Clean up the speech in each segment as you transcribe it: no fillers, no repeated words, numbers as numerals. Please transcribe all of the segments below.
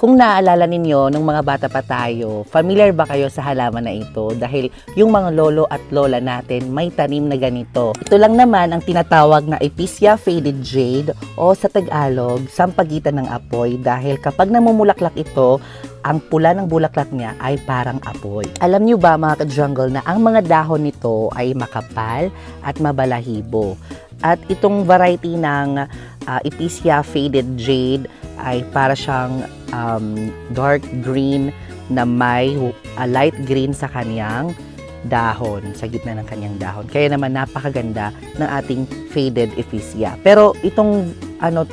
Kung naaalala ninyo, nung mga bata pa tayo, familiar ba kayo sa halaman na ito? Dahil yung mga lolo at lola natin may tanim na ganito. Ito lang naman ang tinatawag na Epicea faded jade o sa Tagalog, sampagitan ng apoy dahil kapag namumulaklak ito, ang pula ng bulaklak niya ay parang apoy. Alam niyo ba mga ka-jungle na ang mga dahon nito ay makapal at mabalahibo? At itong variety ng Epicea faded jade ay para siyang dark green na may light green sa kanyang dahon, sa gitna ng kanyang dahon. Kaya naman napakaganda ng ating faded Epicea. Pero itong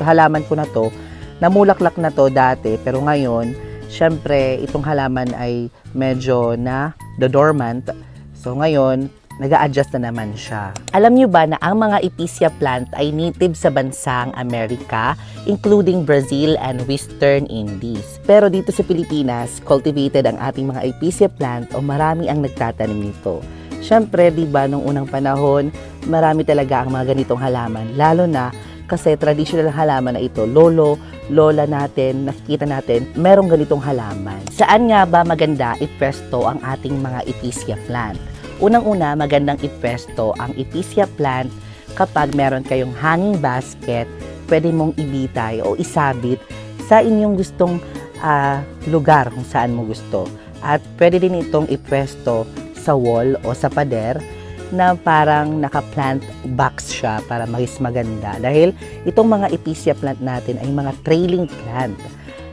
halaman ko na to, namulaklak na to dati, pero ngayon, syempre, itong halaman ay medyo na dormant. So ngayon, nag-a-adjust na naman siya. Alam niyo ba na ang mga Epicea plant ay native sa bansang Amerika, including Brazil and Western Indies. Pero dito sa Pilipinas, cultivated ang ating mga Epicea plant o marami ang nagtatanim nito. Siyempre, di ba, nung unang panahon, marami talaga ang mga ganitong halaman, lalo na kasi traditional halaman na ito, lolo, lola natin, nakikita natin, merong ganitong halaman. Saan nga ba maganda ipwesto ang ating mga Epicea plant? Unang-una, magandang ipwesto ang Epicea plant kapag meron kayong hanging basket, pwede mong ibitay o isabit sa inyong gustong lugar kung saan mo gusto. At pwede din itong ipwesto sa wall o sa pader na parang naka-plant box siya para mas maganda. Dahil itong mga Epicea plant natin ay mga trailing plant.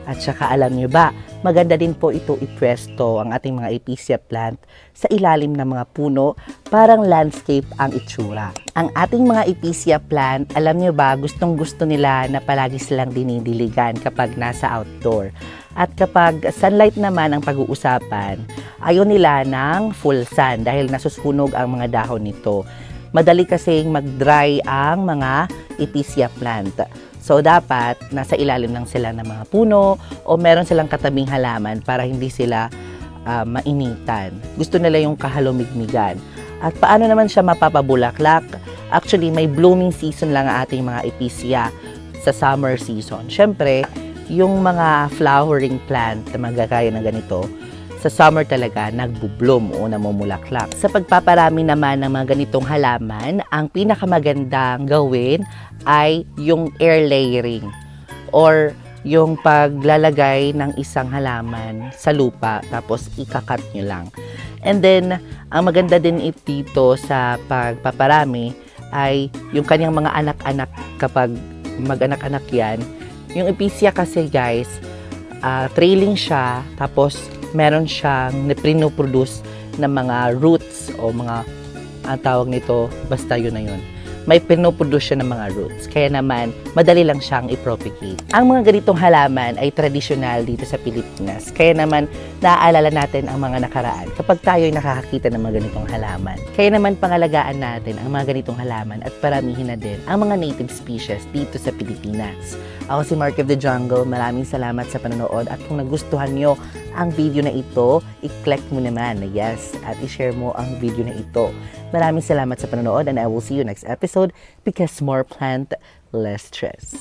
At saka alam nyo ba, maganda din po ito ipwesto ang ating mga Epicea plant sa ilalim ng mga puno, parang landscape ang itsura. Ang ating mga Epicea plant, alam nyo ba, gustong-gusto nila na palagi silang dinidiligan kapag nasa outdoor. At kapag sunlight naman ang pag-uusapan, ayaw nila ng full sun dahil nasusunog ang mga dahon nito. Madali kasing mag-dry ang mga Epicea plant. So, dapat nasa ilalim lang sila ng mga puno o meron silang katabing halaman para hindi sila mainitan. Gusto nila yung kahalumigmigan. At paano naman siya mapapabulaklak? Actually, may blooming season lang ang ating mga Epicea sa summer season. Siyempre, yung mga flowering plant na magagaya ng ganito, sa summer talaga nagbo-bloom o namumulaklak. Sa pagpaparami naman ng mga ganitong halaman, ang pinakamagandang gawin ay yung air layering or yung paglalagay ng isang halaman sa lupa tapos ikakat nyo lang. And then, ang maganda din dito sa pagpaparami ay yung kanyang mga anak-anak kapag mag-anak-anak yan. Yung Epicea kasi guys, trailing siya tapos meron siyang pinoproduce ng mga roots o mga tawag nito, basta yun na yun. May pinoproduce siya ng mga roots. Kaya naman, madali lang siyang i-propagate. Ang mga ganitong halaman ay tradisyonal dito sa Pilipinas. Kaya naman, naaalala natin ang mga nakaraan kapag tayo ay nakakakita ng mga ganitong halaman. Kaya naman, pangalagaan natin ang mga ganitong halaman at paramihin na din ang mga native species dito sa Pilipinas. Ako si Mark of the Jungle. Maraming salamat sa panonood at kung nagustuhan nyo ang video na ito, i-click mo naman na yes at i-share mo ang video na ito. Maraming salamat sa panonood and I will see you next episode because more plant, less stress.